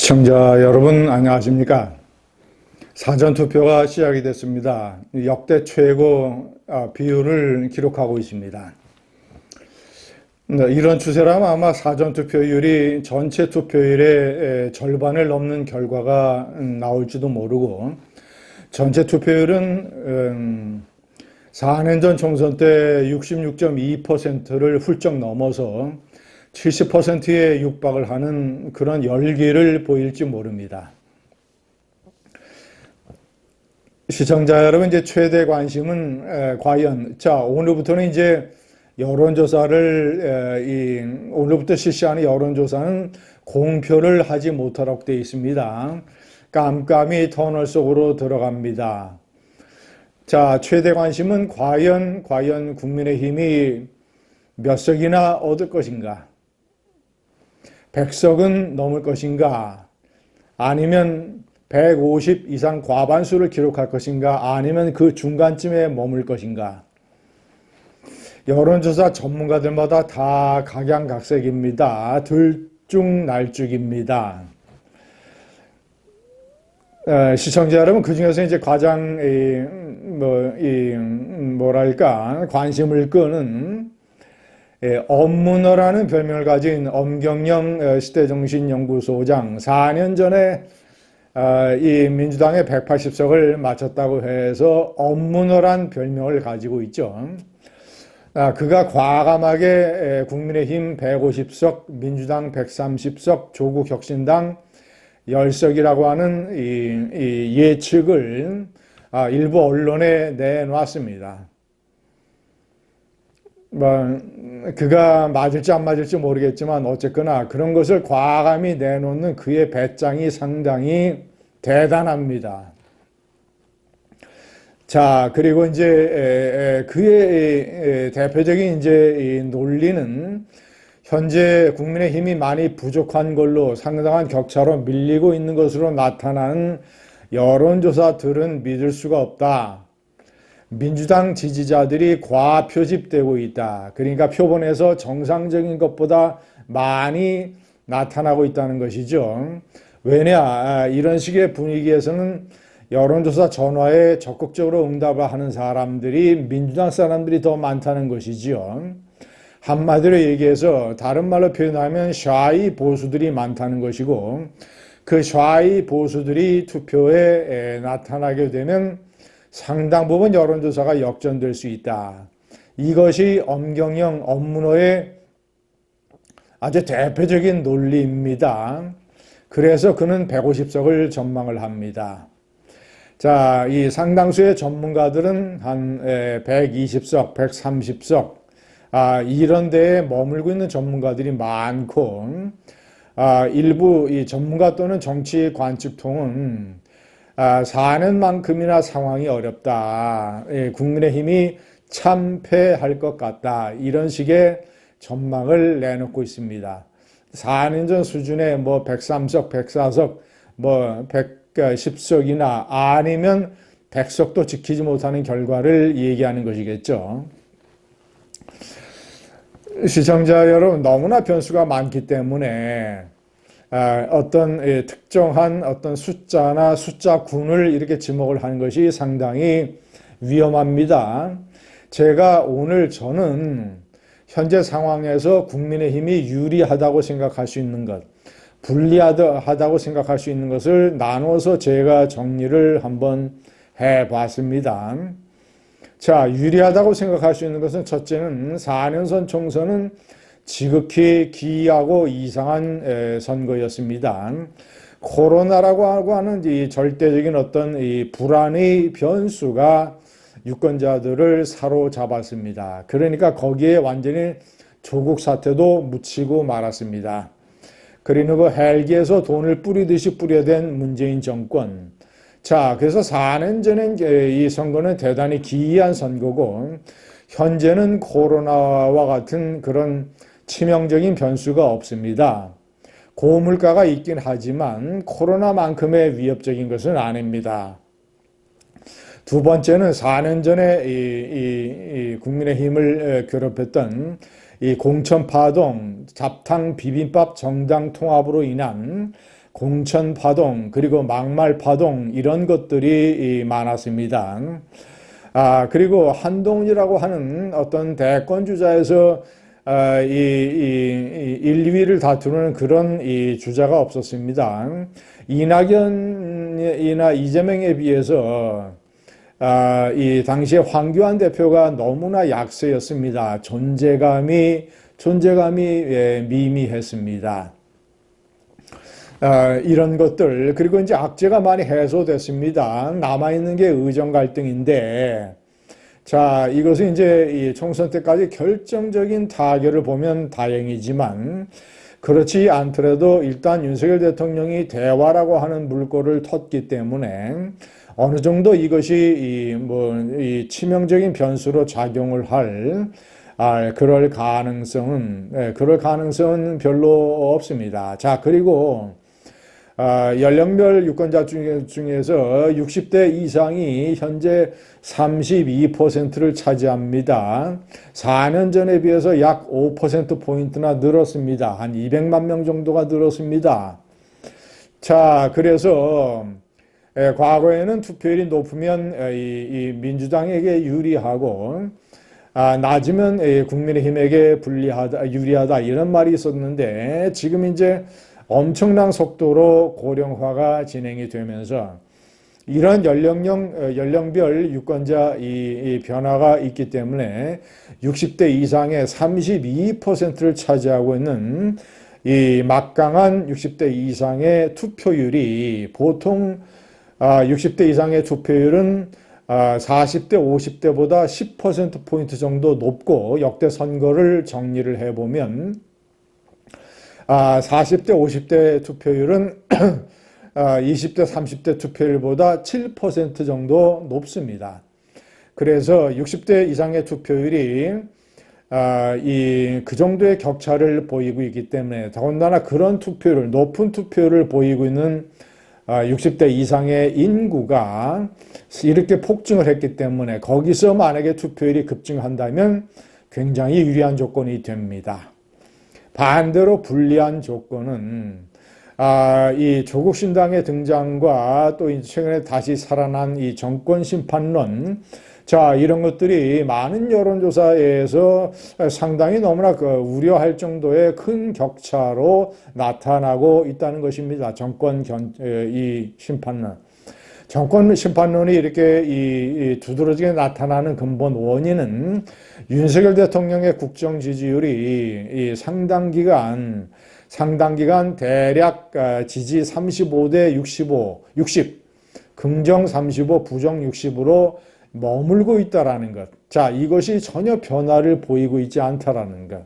시청자 여러분 안녕하십니까? 사전투표가 시작이 됐습니다. 역대 최고 비율을 기록하고 있습니다. 이런 추세라면 아마 사전투표율이 전체 투표율의 절반을 넘는 결과가 나올지도 모르고, 전체 투표율은 4년 전 총선 때 66.2%를 훌쩍 넘어서 70%에 육박을 하는 그런 열기를 보일지 모릅니다. 시청자 여러분, 이제 최대 관심은 과연, 오늘부터는 이제 여론조사를, 오늘부터 실시하는 여론조사는 공표를 하지 못하도록 되어 있습니다. 깜깜이 터널 속으로 들어갑니다. 최대 관심은 과연 국민의힘이 몇 석이나 얻을 것인가? 100석은 넘을 것인가? 아니면 150 이상 과반수를 기록할 것인가? 아니면 그 중간쯤에 머물 것인가? 여론조사 전문가들마다 다 각양각색입니다. 들쭉날쭉입니다. 시청자 여러분, 그 중에서 이제 가장 관심을 끄는 엄문어라는 별명을 가진 엄경영 시대정신연구소장, 4년 전에 이 민주당의 180석을 맞췄다고 해서 엄문어란 별명을 가지고 있죠. 그가 과감하게 국민의힘 150석, 민주당 130석, 조국혁신당 10석이라고 하는 이 예측을 일부 언론에 내놨습니다. 그가 맞을지 안 맞을지 모르겠지만 어쨌거나 그런 것을 과감히 내놓는 그의 배짱이 상당히 대단합니다. 그리고 이제 그의 대표적인 이제 이 논리는 현재 국민의힘이 많이 부족한 걸로 상당한 격차로 밀리고 있는 것으로 나타나는 여론조사들은 믿을 수가 없다. 민주당 지지자들이 과표집되고 있다. 그러니까 표본에서 정상적인 것보다 많이 나타나고 있다는 것이죠. 왜냐, 이런 식의 분위기에서는 여론조사 전화에 적극적으로 응답을 하는 사람들이 민주당 사람들이 더 많다는 것이지요. 한마디로 얘기해서 다른 말로 표현하면 샤이 보수들이 많다는 것이고, 그 샤이 보수들이 투표에 나타나게 되면 상당 부분 여론조사가 역전될 수 있다. 이것이 엄경영 엄문어의 아주 대표적인 논리입니다. 그래서 그는 150석을 전망을 합니다. 이 상당수의 전문가들은 한 120석, 130석, 이런 데에 머물고 있는 전문가들이 많고, 일부 이 전문가 또는 정치 관측통은 4년만큼이나 상황이 어렵다. 국민의힘이 참패할 것 같다. 이런 식의 전망을 내놓고 있습니다. 4년 전 수준의 103석, 104석, 110석이나 아니면 100석도 지키지 못하는 결과를 얘기하는 것이겠죠. 시청자 여러분, 너무나 변수가 많기 때문에 어떤 특정한 어떤 숫자나 숫자군을 이렇게 지목을 하는 것이 상당히 위험합니다. 저는 현재 상황에서 국민의힘이 유리하다고 생각할 수 있는 것, 불리하다고 생각할 수 있는 것을 나눠서 제가 정리를 한번 해봤습니다. 유리하다고 생각할 수 있는 것은, 첫째는 4년 전 총선은 지극히 기이하고 이상한 선거였습니다. 코로나라고 하는 이 절대적인 어떤 이 불안의 변수가 유권자들을 사로잡았습니다. 그러니까 거기에 완전히 조국 사태도 묻히고 말았습니다. 그리고 헬기에서 돈을 뿌리듯이 뿌려댄 문재인 정권. 그래서 4년 전엔 이 선거는 대단히 기이한 선거고, 현재는 코로나와 같은 그런 치명적인 변수가 없습니다. 고물가가 있긴 하지만 코로나만큼의 위협적인 것은 아닙니다. 두 번째는 4년 전에 이 국민의힘을 괴롭혔던 이 공천파동, 잡탕 비빔밥 정당 통합으로 인한 공천 파동, 그리고 막말 파동 이런 것들이 많았습니다. 그리고 한동훈이라고 하는 어떤 대권 주자에서 1, 2위를 다투는 그런 이 주자가 없었습니다. 이낙연이나 이재명에 비해서 이 당시에 황교안 대표가 너무나 약세였습니다. 존재감이 미미했습니다. 이런 것들, 그리고 이제 악재가 많이 해소됐습니다. 남아있는 게 의정 갈등인데, 자, 이것은 이제 이 총선 때까지 결정적인 타결을 보면 다행이지만, 그렇지 않더라도 일단 윤석열 대통령이 대화라고 하는 물꼬를 텄기 때문에 어느 정도 이것이 이 치명적인 변수로 작용을 그럴 가능성은 별로 없습니다. 자, 그리고 연령별 유권자 중에서 60대 이상이 현재 32%를 차지합니다. 4년 전에 비해서 약 5%포인트나 늘었습니다. 한 200만 명 정도가 늘었습니다. 자, 그래서 과거에는 투표율이 높으면 이 민주당에게 유리하고 낮으면 국민의힘에게 유리하다 이런 말이 있었는데 지금 이제 엄청난 속도로 고령화가 진행이 되면서 이런 연령별 유권자 이 변화가 있기 때문에 60대 이상의 32%를 차지하고 있는 이 막강한 60대 이상의 투표율이 보통 60대 이상의 투표율은 40대, 50대보다 10%포인트 정도 높고 역대 선거를 정리를 해보면 40대, 50대 투표율은 20대, 30대 투표율보다 7% 정도 높습니다. 그래서 60대 이상의 투표율이 그 정도의 격차를 보이고 있기 때문에 더군다나 그런 투표율을, 높은 투표율을 보이고 있는 60대 이상의 인구가 이렇게 폭증을 했기 때문에 거기서 만약에 투표율이 급증한다면 굉장히 유리한 조건이 됩니다. 반대로 불리한 조건은 이 조국 신당의 등장과 또 최근에 다시 살아난 이 정권 심판론, 자, 이런 것들이 많은 여론조사에서 상당히 너무나 우려할 정도의 큰 격차로 나타나고 있다는 것입니다. 이 심판론. 정권 심판론이 이렇게 두드러지게 나타나는 근본 원인은 윤석열 대통령의 국정 지지율이 상당 기간 대략 지지 35대 60, 긍정 35, 부정 60으로 머물고 있다라는 것. 자, 이것이 전혀 변화를 보이고 있지 않다라는 것.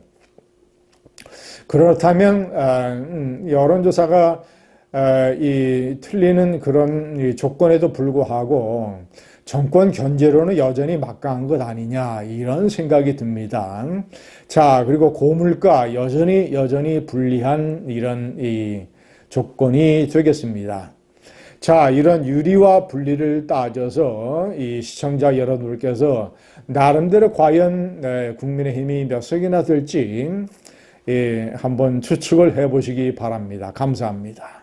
그렇다면 여론조사가 틀리는 그런 조건에도 불구하고 정권 견제로는 여전히 막강한 것 아니냐 이런 생각이 듭니다. 자, 그리고 고물가 여전히 불리한 이런 이 조건이 되겠습니다. 자, 이런 유리와 분리를 따져서 이 시청자 여러분들께서 나름대로 과연 국민의힘이 몇 석이나 될지 한번 추측을 해보시기 바랍니다. 감사합니다.